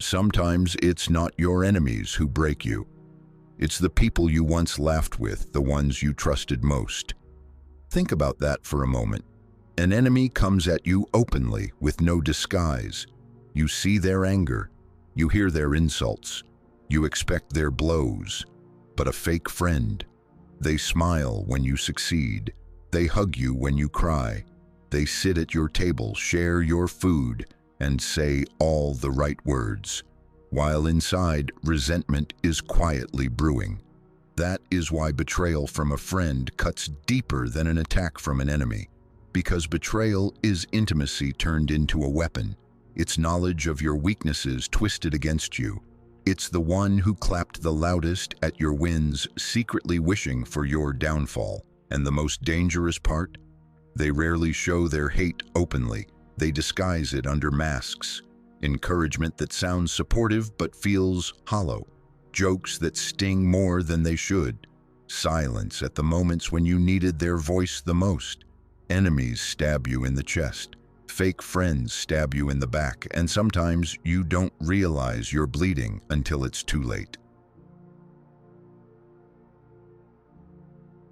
Sometimes it's not your enemies who break you. It's the people you once laughed with, the ones you trusted most. Think about that for a moment. An enemy comes at you openly, with no disguise. You see their anger. You hear their insults. You expect their blows. But a fake friend, they smile when you succeed. They hug you when you cry. They sit at your table, share your food, and say all the right words, while inside, resentment is quietly brewing. That is why betrayal from a friend cuts deeper than an attack from an enemy, because betrayal is intimacy turned into a weapon. It's knowledge of your weaknesses twisted against you. It's the one who clapped the loudest at your wins, secretly wishing for your downfall. And the most dangerous part? They rarely show their hate openly. They disguise it under masks. Encouragement that sounds supportive but feels hollow. Jokes that sting more than they should. Silence at the moments when you needed their voice the most. Enemies stab you in the chest. Fake friends stab you in the back, and sometimes you don't realize you're bleeding until it's too late.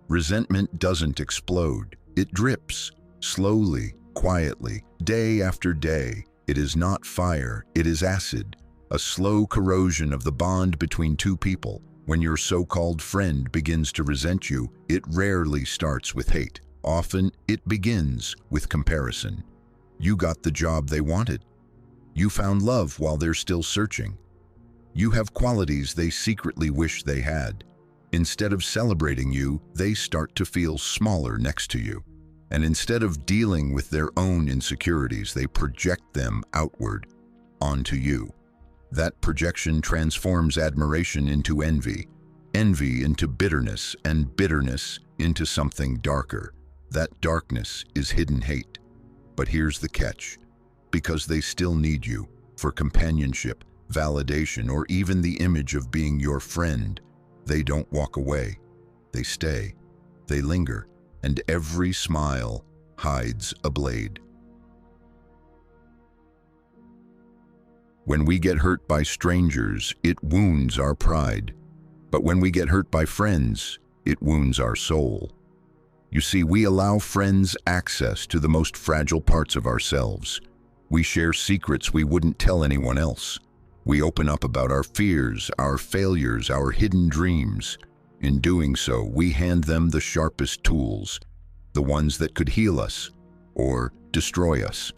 Resentment doesn't explode. It drips, slowly, quietly, day after day. It is not fire, it is acid, a slow corrosion of the bond between two people. When your so-called friend begins to resent you, it rarely starts with hate. Often, it begins with comparison. You got the job they wanted. You found love while they're still searching. You have qualities they secretly wish they had. Instead of celebrating you, they start to feel smaller next to you. And instead of dealing with their own insecurities, they project them outward, onto you. That projection transforms admiration into envy, envy into bitterness, and bitterness into something darker. That darkness is hidden hate. But here's the catch. Because they still need you for companionship, validation, or even the image of being your friend, they don't walk away. They stay. They linger. And every smile hides a blade. When we get hurt by strangers, it wounds our pride. But when we get hurt by friends, it wounds our soul. You see, we allow friends access to the most fragile parts of ourselves. We share secrets we wouldn't tell anyone else. We open up about our fears, our failures, our hidden dreams. In doing so, we hand them the sharpest tools, the ones that could heal us or destroy us.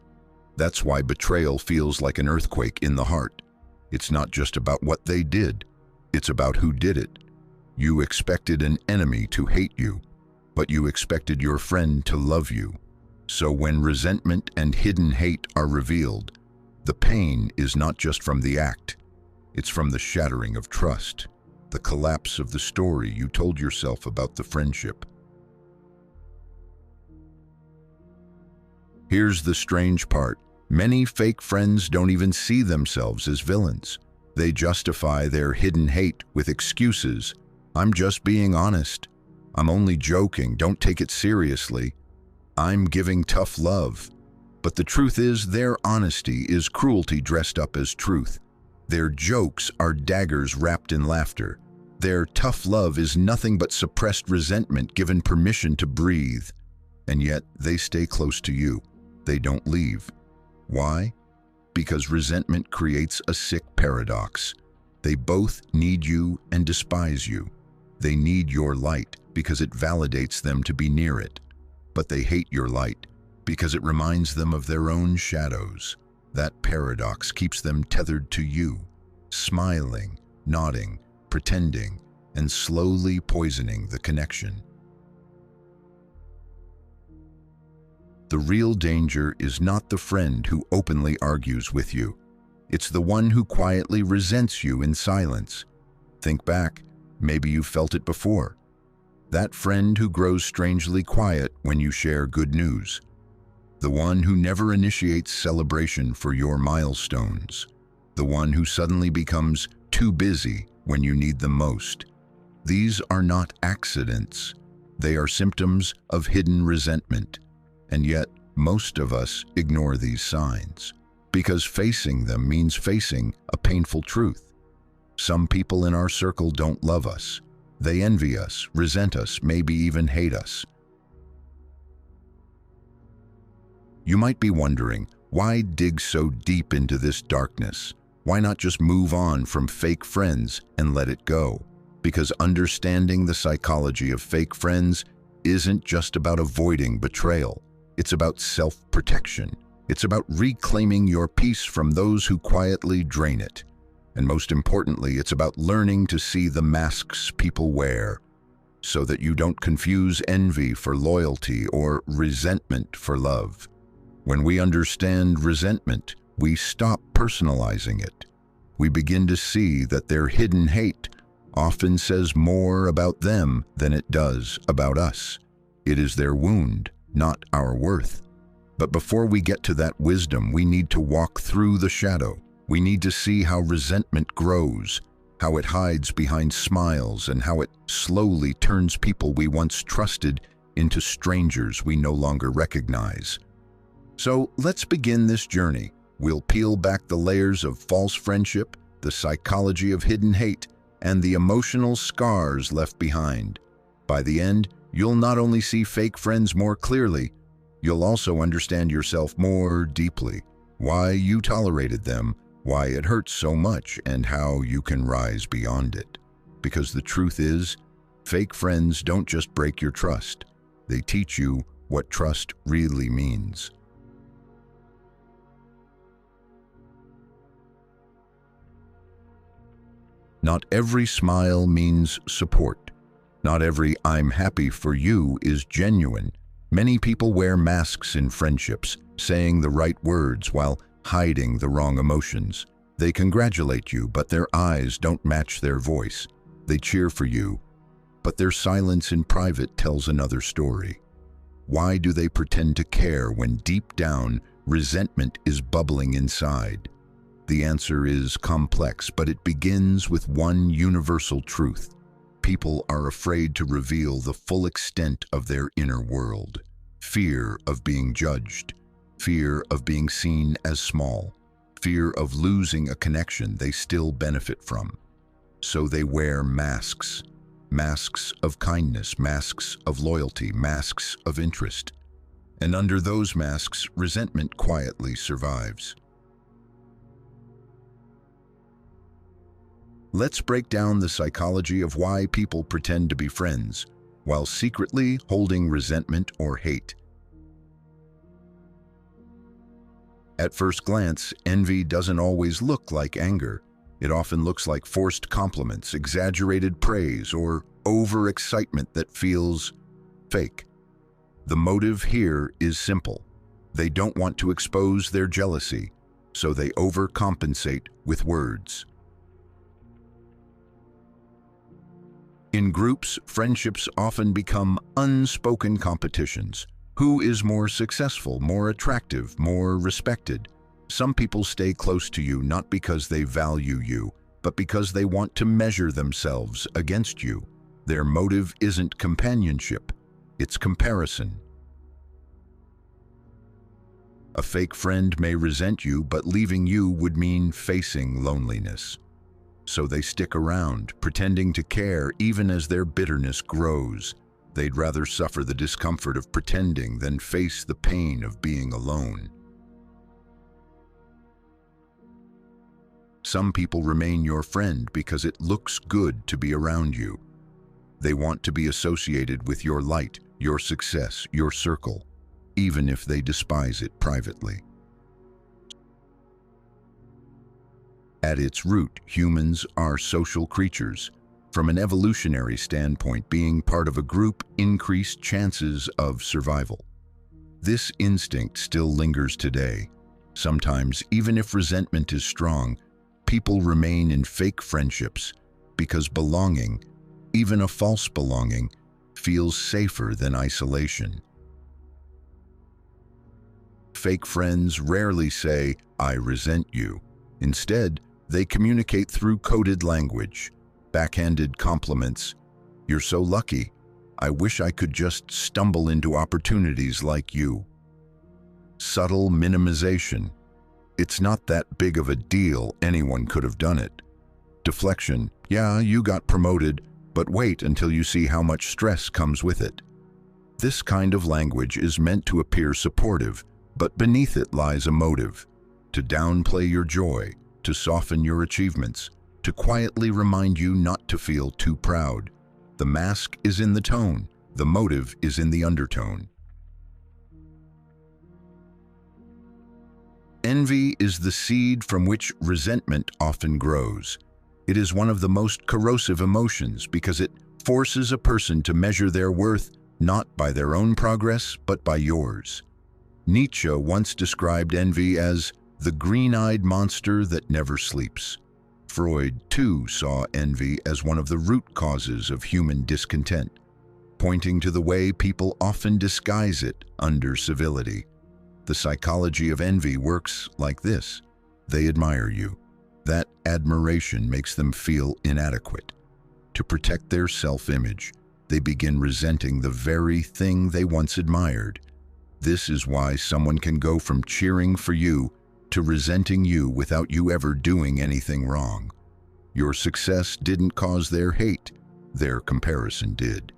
That's why betrayal feels like an earthquake in the heart. It's not just about what they did, it's about who did it. You expected an enemy to hate you, but you expected your friend to love you. So when resentment and hidden hate are revealed, the pain is not just from the act, it's from the shattering of trust, the collapse of the story you told yourself about the friendship. Here's the strange part. Many fake friends don't even see themselves as villains. They justify their hidden hate with excuses. I'm just being honest. I'm only joking. Don't take it seriously. I'm giving tough love. But the truth is, their honesty is cruelty dressed up as truth. Their jokes are daggers wrapped in laughter. Their tough love is nothing but suppressed resentment given permission to breathe. And yet, they stay close to you. They don't leave. Why? Because resentment creates a sick paradox. They both need you and despise you. They need your light because it validates them to be near it. But they hate your light because it reminds them of their own shadows. That paradox keeps them tethered to you, smiling, nodding, pretending, and slowly poisoning the connection. The real danger is not the friend who openly argues with you. It's the one who quietly resents you in silence. Think back, maybe you felt it before. That friend who grows strangely quiet when you share good news. The one who never initiates celebration for your milestones. The one who suddenly becomes too busy when you need them most. These are not accidents. They are symptoms of hidden resentment. And yet, most of us ignore these signs. because facing them means facing a painful truth. Some people in our circle don't love us. They envy us, resent us, maybe even hate us. You might be wondering, why dig so deep into this darkness? Why not just move on from fake friends and let it go? Because understanding the psychology of fake friends isn't just about avoiding betrayal. It's about self-protection. It's about reclaiming your peace from those who quietly drain it. And most importantly, it's about learning to see the masks people wear so that you don't confuse envy for loyalty or resentment for love. When we understand resentment, we stop personalizing it. We begin to see that their hidden hate often says more about them than it does about us. It is their wound, not our worth. But before we get to that wisdom, we need to walk through the shadow. We need to see how resentment grows, how it hides behind smiles, and how it slowly turns people we once trusted into strangers we no longer recognize. So let's begin this journey. We'll peel back the layers of false friendship, the psychology of hidden hate, and the emotional scars left behind. By the end, you'll not only see fake friends more clearly, you'll also understand yourself more deeply, why you tolerated them, why it hurts so much, and how you can rise beyond it. Because the truth is, fake friends don't just break your trust, they teach you what trust really means. Not every smile means support. Not every "I'm happy for you" is genuine. Many people wear masks in friendships, saying the right words while hiding the wrong emotions. They congratulate you, but their eyes don't match their voice. They cheer for you, but their silence in private tells another story. Why do they pretend to care when deep down resentment is bubbling inside? The answer is complex, but it begins with one universal truth. People are afraid to reveal the full extent of their inner world. Fear of being judged, fear of being seen as small, fear of losing a connection they still benefit from. So they wear masks. Masks of kindness, masks of loyalty, masks of interest. And under those masks, resentment quietly survives. Let's break down the psychology of why people pretend to be friends, while secretly holding resentment or hate. At first glance, envy doesn't always look like anger. It often looks like forced compliments, exaggerated praise, or overexcitement that feels fake. The motive here is simple. They don't want to expose their jealousy, so they overcompensate with words. In groups, friendships often become unspoken competitions. Who is more successful, more attractive, more respected? Some people stay close to you not because they value you, but because they want to measure themselves against you. Their motive isn't companionship, it's comparison. A fake friend may resent you, but leaving you would mean facing loneliness. So they stick around, pretending to care even as their bitterness grows. They'd rather suffer the discomfort of pretending than face the pain of being alone. Some people remain your friend because it looks good to be around you. They want to be associated with your light, your success, your circle, even if they despise it privately. At its root, humans are social creatures. From an evolutionary standpoint, being part of a group increased chances of survival. This instinct still lingers today. Sometimes, even if resentment is strong, people remain in fake friendships because belonging, even a false belonging, feels safer than isolation. Fake friends rarely say, "I resent you." Instead, they communicate through coded language, backhanded compliments. "You're so lucky. I wish I could just stumble into opportunities like you." Subtle minimization. It's not that big of a deal, anyone could have done it. Deflection, yeah, you got promoted, but wait until you see how much stress comes with it. This kind of language is meant to appear supportive, but beneath it lies a motive. To downplay your joy, to soften your achievements, to quietly remind you not to feel too proud. The mask is in the tone, the motive is in the undertone. Envy is the seed from which resentment often grows. It is one of the most corrosive emotions because it forces a person to measure their worth not by their own progress, but by yours. Nietzsche once described envy as the green-eyed monster that never sleeps. Freud, too, saw envy as one of the root causes of human discontent, pointing to the way people often disguise it under civility. The psychology of envy works like this. They admire you. That admiration makes them feel inadequate. To protect their self-image, they begin resenting the very thing they once admired. This is why someone can go from cheering for you to resenting you without you ever doing anything wrong. Your success didn't cause their hate, their comparison did.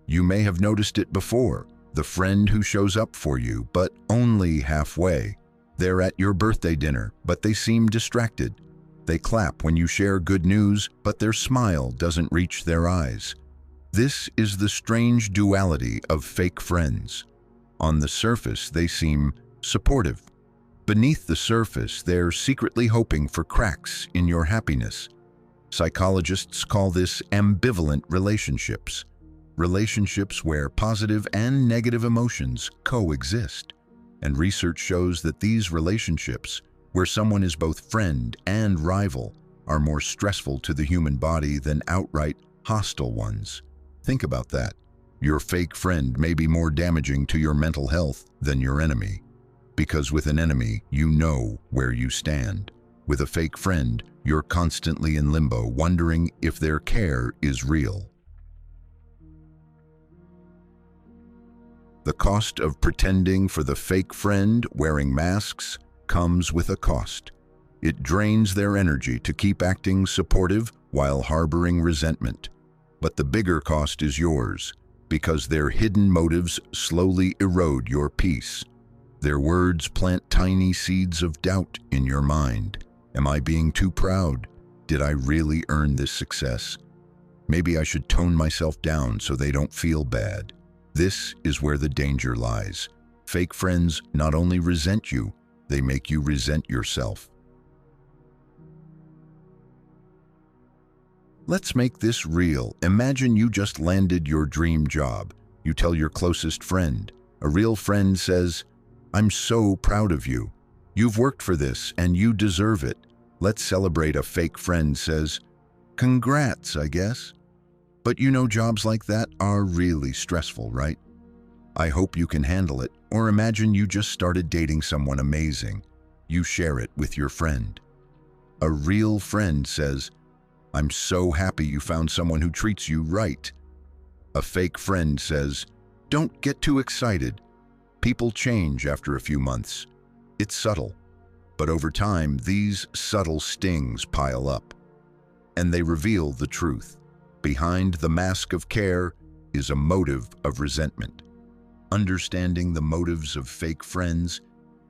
You may have noticed it before, the friend who shows up for you, but only halfway. They're at your birthday dinner, but they seem distracted. They clap when you share good news, but their smile doesn't reach their eyes. This is the strange duality of fake friends. On the surface, they seem supportive. Beneath the surface, they're secretly hoping for cracks in your happiness. Psychologists call this ambivalent relationships. Relationships where positive and negative emotions coexist. And research shows that these relationships, where someone is both friend and rival, are more stressful to the human body than outright hostile ones. Think about that. Your fake friend may be more damaging to your mental health than your enemy. Because with an enemy, you know where you stand. With a fake friend, you're constantly in limbo, wondering if their care is real. The cost of pretending for the fake friend, wearing masks, comes with a cost. It drains their energy to keep acting supportive while harboring resentment. But the bigger cost is yours, because their hidden motives slowly erode your peace. Their words plant tiny seeds of doubt in your mind. Am I being too proud? Did I really earn this success? Maybe I should tone myself down so they don't feel bad. This is where the danger lies. Fake friends not only resent you, they make you resent yourself. Let's make this real. Imagine you just landed your dream job. You tell your closest friend. A real friend says, "I'm so proud of you. You've worked for this and you deserve it." Let's celebrate. A fake friend says, "Congrats, I guess." But you know, jobs like that are really stressful, right? I hope you can handle it. Or imagine you just started dating someone amazing. You share it with your friend. A real friend says, "I'm so happy you found someone who treats you right." A fake friend says, "Don't get too excited. People change after a few months. It's subtle. But over time, these subtle stings pile up. And they reveal the truth. Behind the mask of care is a motive of resentment. Understanding the motives of fake friends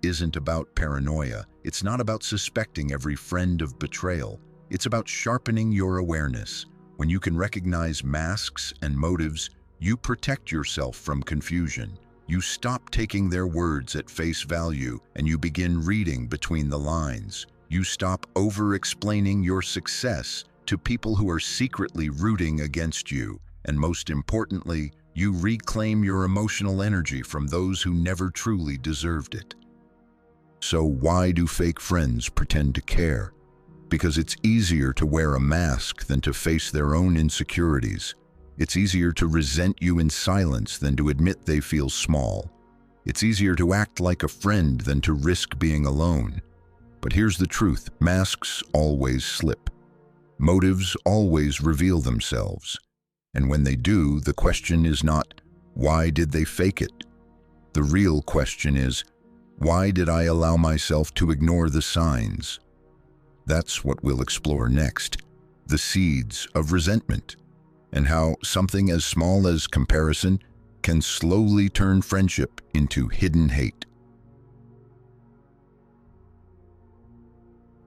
isn't about paranoia. It's not about suspecting every friend of betrayal. It's about sharpening your awareness. When you can recognize masks and motives, you protect yourself from confusion. You stop taking their words at face value and you begin reading between the lines. You stop over-explaining your success to people who are secretly rooting against you. And most importantly, you reclaim your emotional energy from those who never truly deserved it. So why do fake friends pretend to care? Because it's easier to wear a mask than to face their own insecurities. It's easier to resent you in silence than to admit they feel small. It's easier to act like a friend than to risk being alone. But here's the truth: masks always slip. Motives always reveal themselves. And when they do, the question is not, why did they fake it? The real question is, why did I allow myself to ignore the signs? That's what we'll explore next, the seeds of resentment, and how something as small as comparison can slowly turn friendship into hidden hate.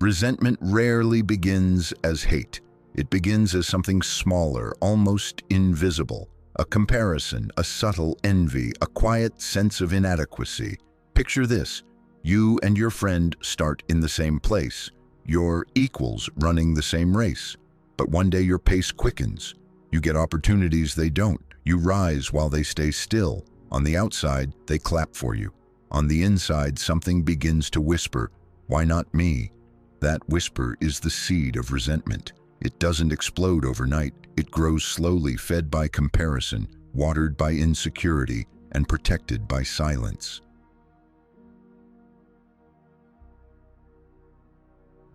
Resentment rarely begins as hate. It begins as something smaller, almost invisible. A comparison, a subtle envy, a quiet sense of inadequacy. Picture this: you and your friend start in the same place. You're equals running the same race. But one day your pace quickens. You get opportunities they don't. You rise while they stay still. On the outside, they clap for you. On the inside, something begins to whisper, "Why not me?" That whisper is the seed of resentment. It doesn't explode overnight. It grows slowly, fed by comparison, watered by insecurity, and protected by silence.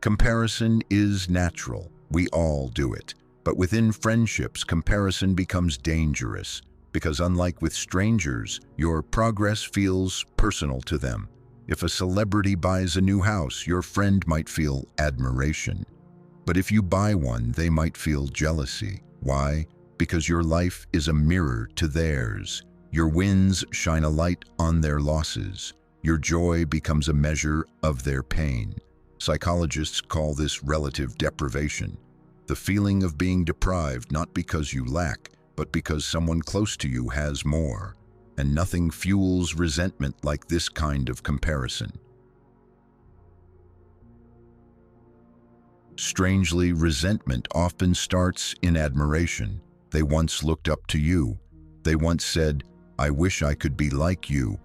Comparison is natural. We all do it. But within friendships, comparison becomes dangerous because, unlike with strangers, your progress feels personal to them. If a celebrity buys a new house, your friend might feel admiration. But if you buy one, they might feel jealousy. Why? Because your life is a mirror to theirs. Your wins shine a light on their losses. Your joy becomes a measure of their pain. Psychologists call this relative deprivation. The feeling of being deprived not because you lack, but because someone close to you has more. And nothing fuels resentment like this kind of comparison. Strangely, resentment often starts in admiration. They once looked up to you. They once said, "I wish I could be like you."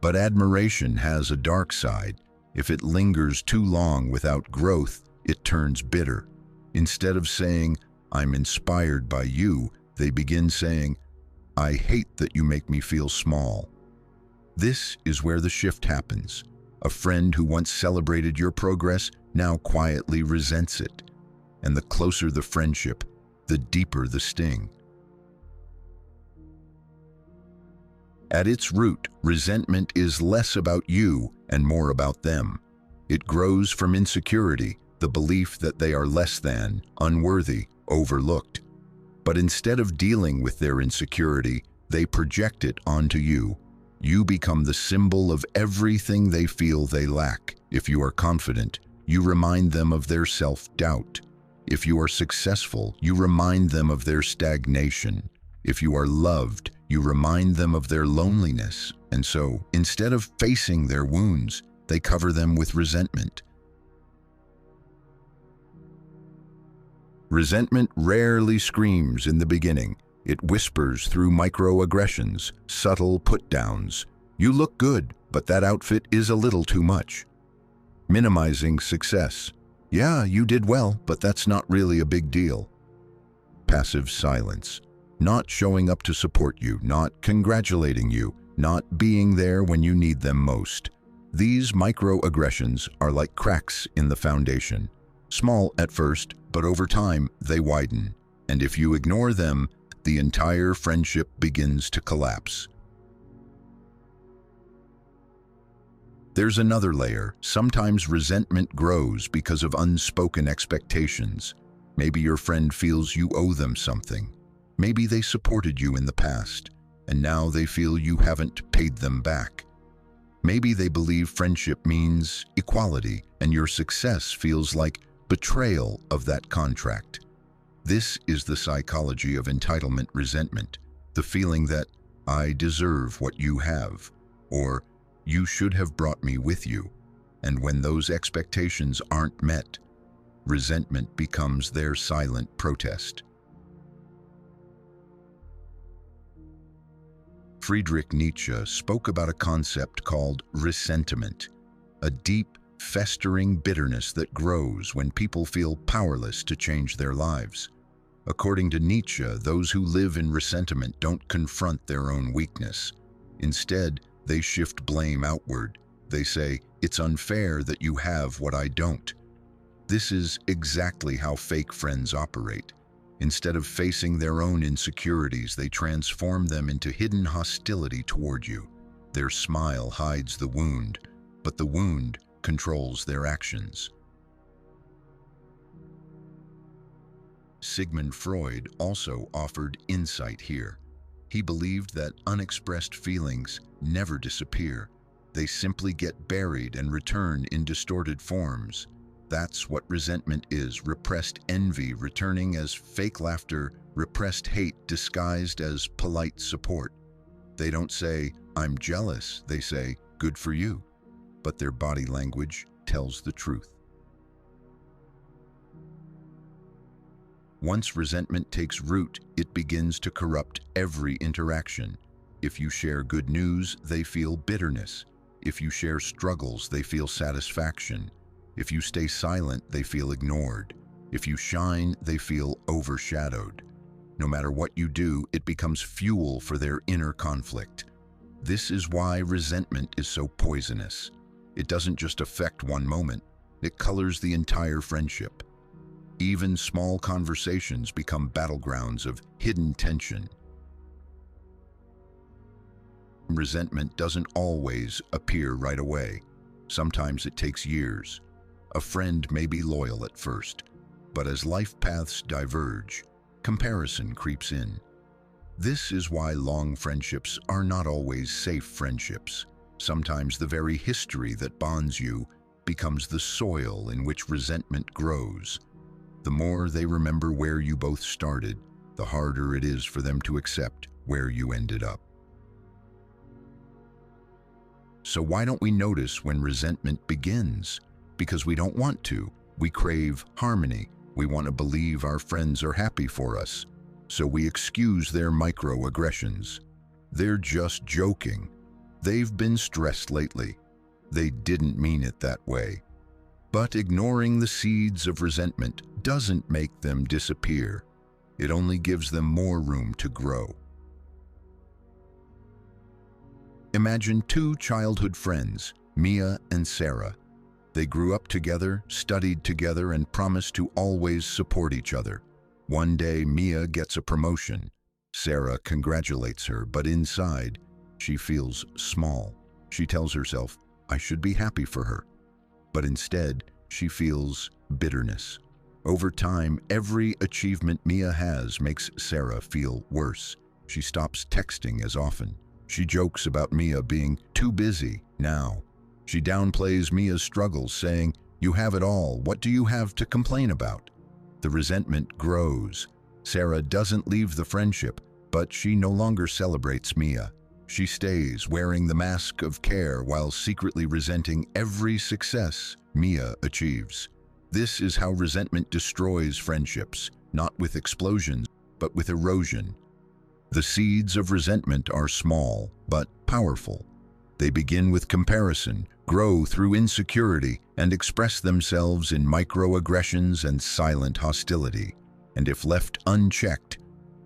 But admiration has a dark side. If it lingers too long without growth, it turns bitter. Instead of saying, "I'm inspired by you," they begin saying, "I hate that you make me feel small." This is where the shift happens. A friend who once celebrated your progress now quietly resents it. And the closer the friendship, the deeper the sting. At its root, resentment is less about you and more about them. It grows from insecurity, the belief that they are less than, unworthy, overlooked. But instead of dealing with their insecurity, they project it onto you. You become the symbol of everything they feel they lack. If you are confident, you remind them of their self-doubt. If you are successful, you remind them of their stagnation. If you are loved, you remind them of their loneliness. And so, instead of facing their wounds, they cover them with resentment. Resentment rarely screams in the beginning. It whispers through microaggressions, subtle put-downs. "You look good, but that outfit is a little too much." Minimizing success. "Yeah, you did well, but that's not really a big deal." Passive silence. Not showing up to support you, not congratulating you, not being there when you need them most. These microaggressions are like cracks in the foundation. Small at first, but over time they widen. And if you ignore them, the entire friendship begins to collapse. There's another layer. Sometimes resentment grows because of unspoken expectations. Maybe your friend feels you owe them something. Maybe they supported you in the past, and now they feel you haven't paid them back. Maybe they believe friendship means equality, and your success feels like betrayal of that contract. This is the psychology of entitlement resentment, the feeling that "I deserve what you have," or "you should have brought me with you." And when those expectations aren't met, resentment becomes their silent protest. Friedrich Nietzsche spoke about a concept called ressentiment, a deep, festering bitterness that grows when people feel powerless to change their lives. According to Nietzsche, those who live in ressentiment don't confront their own weakness. Instead, they shift blame outward. They say, "It's unfair that you have what I don't." This is exactly how fake friends operate. Instead of facing their own insecurities, they transform them into hidden hostility toward you. Their smile hides the wound, but the wound controls their actions. Sigmund Freud also offered insight here. He believed that unexpressed feelings never disappear. They simply get buried and return in distorted forms. That's what resentment is: repressed envy returning as fake laughter, repressed hate disguised as polite support. They don't say, "I'm jealous," they say, "Good for you." But their body language tells the truth. Once resentment takes root, it begins to corrupt every interaction. If you share good news, they feel bitterness. If you share struggles, they feel satisfaction. If you stay silent, they feel ignored. If you shine, they feel overshadowed. No matter what you do, it becomes fuel for their inner conflict. This is why resentment is so poisonous. It doesn't just affect one moment, it colors the entire friendship. Even small conversations become battlegrounds of hidden tension. Resentment doesn't always appear right away. Sometimes it takes years. A friend may be loyal at first, but as life paths diverge, comparison creeps in. This is why long friendships are not always safe friendships. Sometimes the very history that bonds you becomes the soil in which resentment grows. The more they remember where you both started, the harder it is for them to accept where you ended up. So why don't we notice when resentment begins? Because we don't want to. We crave harmony. We want to believe our friends are happy for us. So we excuse their microaggressions. They're just joking. They've been stressed lately. They didn't mean it that way. But ignoring the seeds of resentment doesn't make them disappear. It only gives them more room to grow. Imagine two childhood friends, Mia and Sarah. They grew up together, studied together, and promised to always support each other. One day, Mia gets a promotion. Sarah congratulates her, but inside, she feels small. She tells herself, "I should be happy for her." But instead, she feels bitterness. Over time, every achievement Mia has makes Sarah feel worse. She stops texting as often. She jokes about Mia being too busy now. She downplays Mia's struggles, saying, "You have it all. What do you have to complain about?" The resentment grows. Sarah doesn't leave the friendship, but she no longer celebrates Mia. She stays wearing the mask of care while secretly resenting every success Mia achieves. This is how resentment destroys friendships, not with explosions, but with erosion. The seeds of resentment are small, but powerful. They begin with comparison, grow through insecurity, and express themselves in microaggressions and silent hostility. And if left unchecked,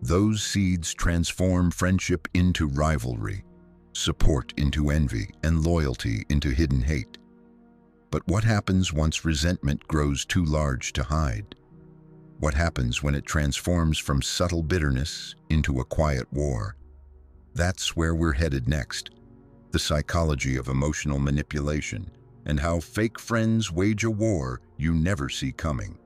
those seeds transform friendship into rivalry, support into envy, and loyalty into hidden hate. But what happens once resentment grows too large to hide? What happens when it transforms from subtle bitterness into a quiet war? That's where we're headed next. The psychology of emotional manipulation and how fake friends wage a war you never see coming.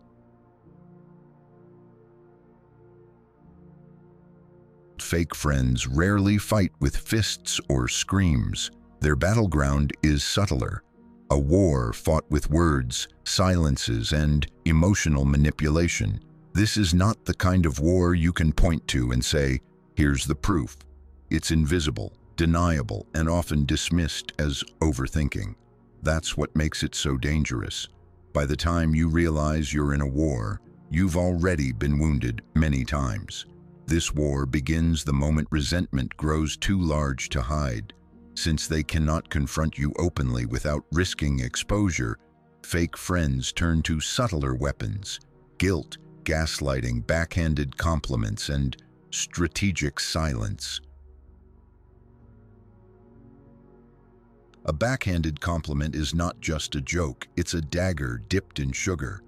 Fake friends rarely fight with fists or screams. Their battleground is subtler. A war fought with words, silences, and emotional manipulation. This is not the kind of war you can point to and say, "Here's the proof." It's invisible, deniable, and often dismissed as overthinking. That's what makes it so dangerous. By the time you realize you're in a war, you've already been wounded many times. This war begins the moment resentment grows too large to hide. Since they cannot confront you openly without risking exposure, fake friends turn to subtler weapons: guilt, gaslighting, backhanded compliments, and strategic silence. A backhanded compliment is not just a joke, it's a dagger dipped in sugar.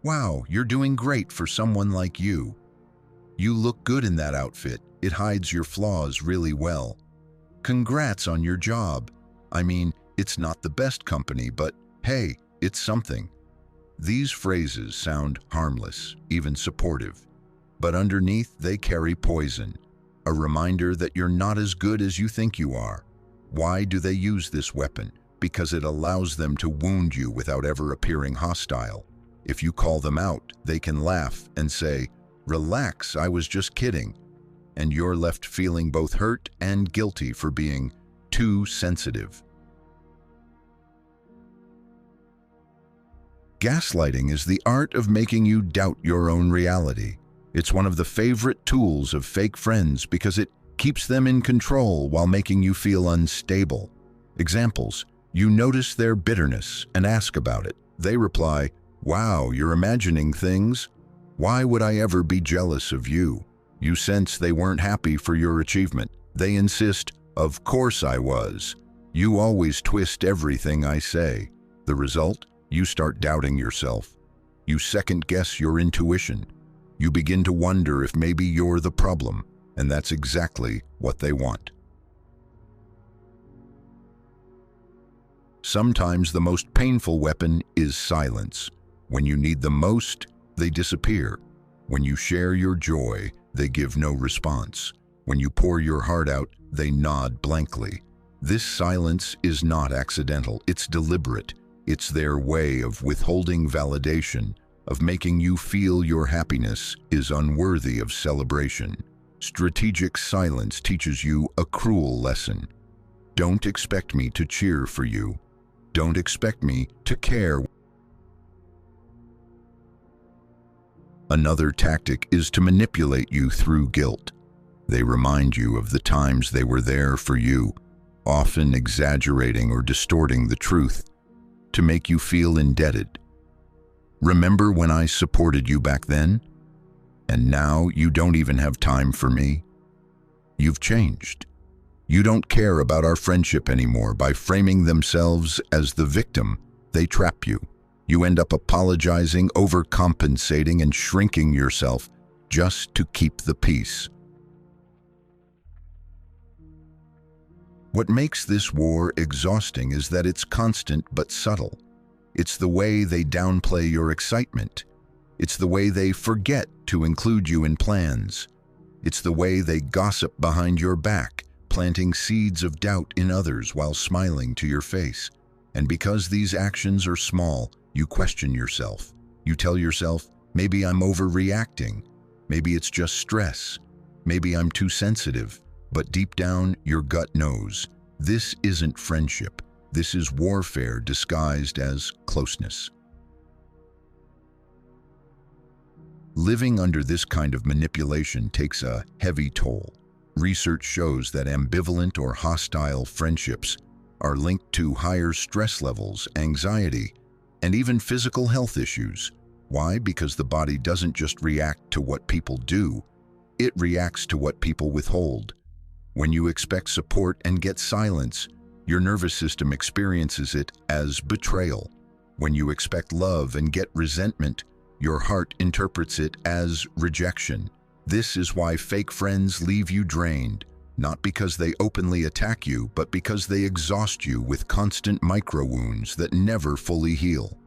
"Wow, you're doing great for someone like you. You look good in that outfit. It hides your flaws really well." Congrats on your job. I mean, it's not the best company, but hey, it's something. These phrases sound harmless, even supportive, but underneath they carry poison, a reminder that you're not as good as you think you are. Why do they use this weapon? Because it allows them to wound you without ever appearing hostile. If you call them out, they can laugh and say, "Relax, I was just kidding." And you're left feeling both hurt and guilty for being too sensitive. Gaslighting is the art of making you doubt your own reality. It's one of the favorite tools of fake friends because it keeps them in control while making you feel unstable. Examples: you notice their bitterness and ask about it. They reply, "Wow, you're imagining things. Why would I ever be jealous of you?" You sense they weren't happy for your achievement. They insist, "Of course I was. You always twist everything I say." The result? You start doubting yourself. You second-guess your intuition. You begin to wonder if maybe you're the problem, and that's exactly what they want. Sometimes the most painful weapon is silence. When you need them most, they disappear. When you share your joy, they give no response. When you pour your heart out, they nod blankly. This silence is not accidental, it's deliberate. It's their way of withholding validation, of making you feel your happiness is unworthy of celebration. Strategic silence teaches you a cruel lesson. Don't expect me to cheer for you. Don't expect me to care. Another tactic is to manipulate you through guilt. They remind you of the times they were there for you, often exaggerating or distorting the truth, to make you feel indebted. "Remember when I supported you back then? And now you don't even have time for me? You've changed. You don't care about our friendship anymore." By framing themselves as the victim, they trap you. You end up apologizing, overcompensating, and shrinking yourself just to keep the peace. What makes this war exhausting is that it's constant but subtle. It's the way they downplay your excitement. It's the way they forget to include you in plans. It's the way they gossip behind your back, planting seeds of doubt in others while smiling to your face. And because these actions are small, you question yourself. You tell yourself, maybe I'm overreacting. Maybe it's just stress. Maybe I'm too sensitive. But deep down, your gut knows. This isn't friendship. This is warfare disguised as closeness. Living under this kind of manipulation takes a heavy toll. Research shows that ambivalent or hostile friendships are linked to higher stress levels, anxiety, and even physical health issues. Why? Because the body doesn't just react to what people do, it reacts to what people withhold. When you expect support and get silence, your nervous system experiences it as betrayal. When you expect love and get resentment, your heart interprets it as rejection. This is why fake friends leave you drained, not because they openly attack you, but because they exhaust you with constant micro-wounds that never fully heal.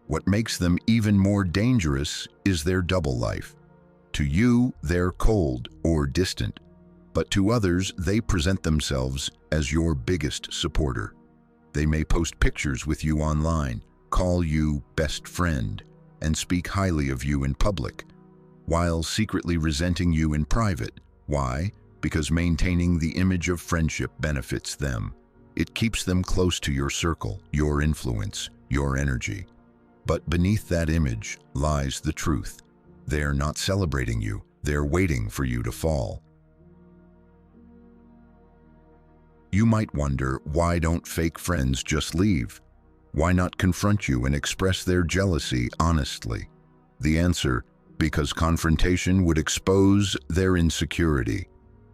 What makes them even more dangerous is their double life. To you, they're cold or distant, but to others, they present themselves as your biggest supporter. They may post pictures with you online, call you best friend, and speak highly of you in public, while secretly resenting you in private. Why? Because maintaining the image of friendship benefits them. It keeps them close to your circle, your influence, your energy. But beneath that image lies the truth. They're not celebrating you, they're waiting for you to fall. You might wonder, why don't fake friends just leave? Why not confront you and express their jealousy honestly? The answer: because confrontation would expose their insecurity.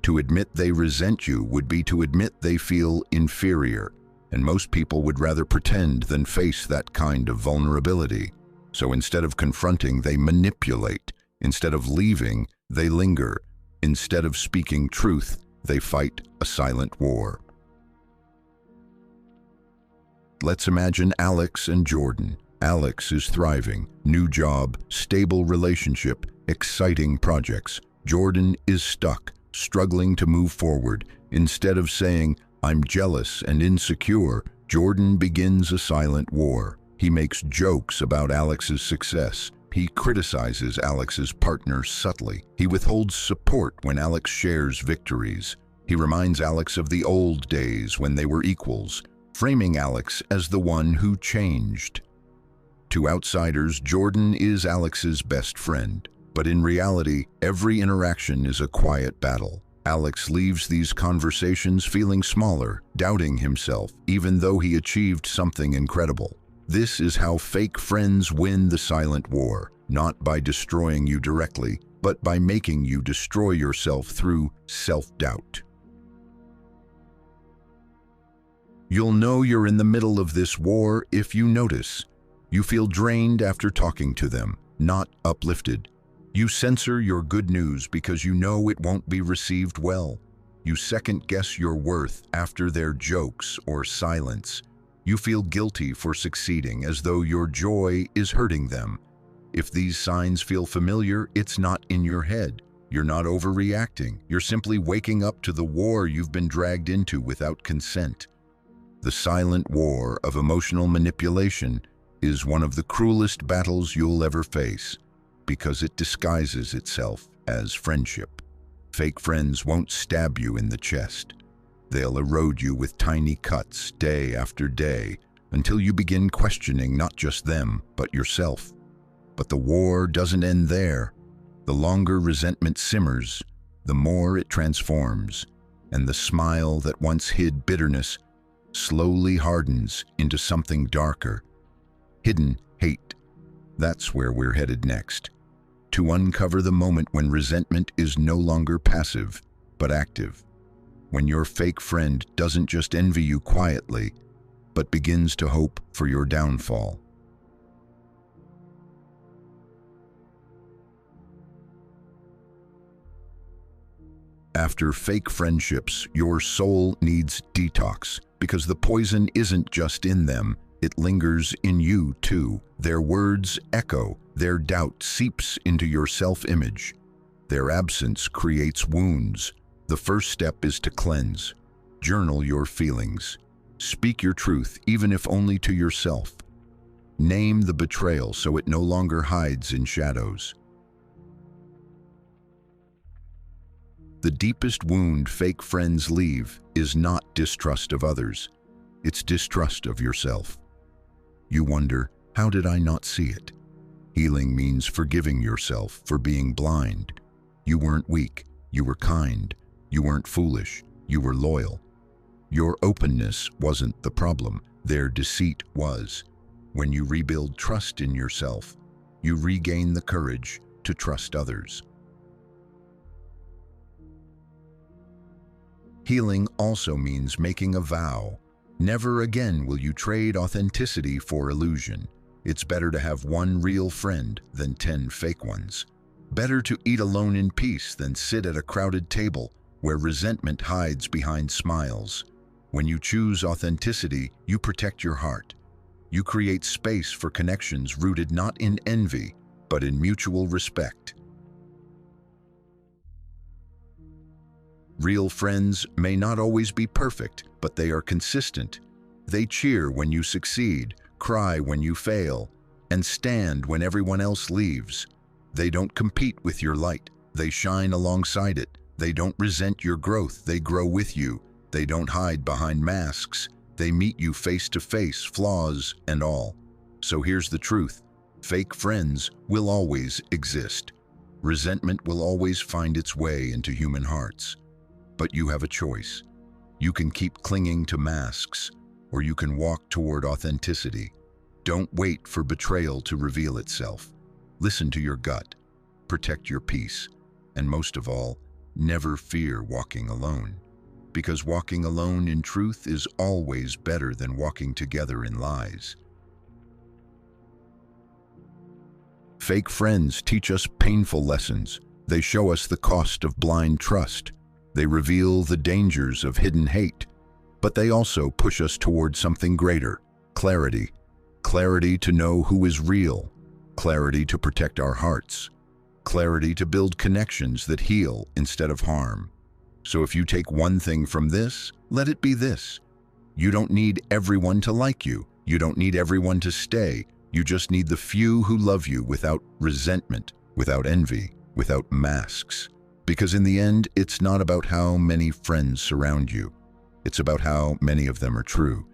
To admit they resent you would be to admit they feel inferior, and most people would rather pretend than face that kind of vulnerability. So instead of confronting, they manipulate. Instead of leaving, they linger. Instead of speaking truth, they fight a silent war. Let's imagine Alex and Jordan. Alex is thriving, new job, stable relationship, exciting projects. Jordan is stuck, struggling to move forward. Instead of saying, "I'm jealous and insecure," Jordan begins a silent war. He makes jokes about Alex's success. He criticizes Alex's partner subtly. He withholds support when Alex shares victories. He reminds Alex of the old days when they were equals, framing Alex as the one who changed. To outsiders, Jordan is Alex's best friend. But in reality, every interaction is a quiet battle. Alex leaves these conversations feeling smaller, doubting himself, even though he achieved something incredible. This is how fake friends win the silent war, not by destroying you directly, but by making you destroy yourself through self-doubt. You'll know you're in the middle of this war if you notice. You feel drained after talking to them, not uplifted. You censor your good news because you know it won't be received well. You second-guess your worth after their jokes or silence. You feel guilty for succeeding, as though your joy is hurting them. If these signs feel familiar, it's not in your head. You're not overreacting. You're simply waking up to the war you've been dragged into without consent. The silent war of emotional manipulation is one of the cruelest battles you'll ever face, because it disguises itself as friendship. Fake friends won't stab you in the chest. They'll erode you with tiny cuts day after day until you begin questioning not just them, but yourself. But the war doesn't end there. The longer resentment simmers, the more it transforms, and the smile that once hid bitterness slowly hardens into something darker. Hidden hate. That's where we're headed next. To uncover the moment when resentment is no longer passive, but active. When your fake friend doesn't just envy you quietly, but begins to hope for your downfall. After fake friendships, your soul needs detox, because the poison isn't just in them, it lingers in you too. Their words echo, their doubt seeps into your self-image. Their absence creates wounds. The first step is to cleanse. Journal your feelings. Speak your truth, even if only to yourself. Name the betrayal so it no longer hides in shadows. The deepest wound fake friends leave is not distrust of others. It's distrust of yourself. You wonder, how did I not see it? Healing means forgiving yourself for being blind. You weren't weak. You were kind. You weren't foolish. You were loyal. Your openness wasn't the problem. Their deceit was. When you rebuild trust in yourself, you regain the courage to trust others. Healing also means making a vow. Never again will you trade authenticity for illusion. It's better to have one real friend than 10 fake ones. Better to eat alone in peace than sit at a crowded table where resentment hides behind smiles. When you choose authenticity, you protect your heart. You create space for connections rooted not in envy, but in mutual respect. Real friends may not always be perfect, but they are consistent. They cheer when you succeed, cry when you fail, and stand when everyone else leaves. They don't compete with your light. They shine alongside it. They don't resent your growth. They grow with you. They don't hide behind masks. They meet you face to face, flaws and all. So here's the truth. Fake friends will always exist. Resentment will always find its way into human hearts. But you have a choice. You can keep clinging to masks, or you can walk toward authenticity. Don't wait for betrayal to reveal itself. Listen to your gut, protect your peace, and most of all, never fear walking alone. Because walking alone in truth is always better than walking together in lies. Fake friends teach us painful lessons. They show us the cost of blind trust. They reveal the dangers of hidden hate. But they also push us toward something greater: clarity. Clarity to know who is real. Clarity to protect our hearts. Clarity to build connections that heal instead of harm. So if you take one thing from this, let it be this: you don't need everyone to like you. You don't need everyone to stay. You just need the few who love you without resentment, without envy, without masks. Because in the end, it's not about how many friends surround you. It's about how many of them are true.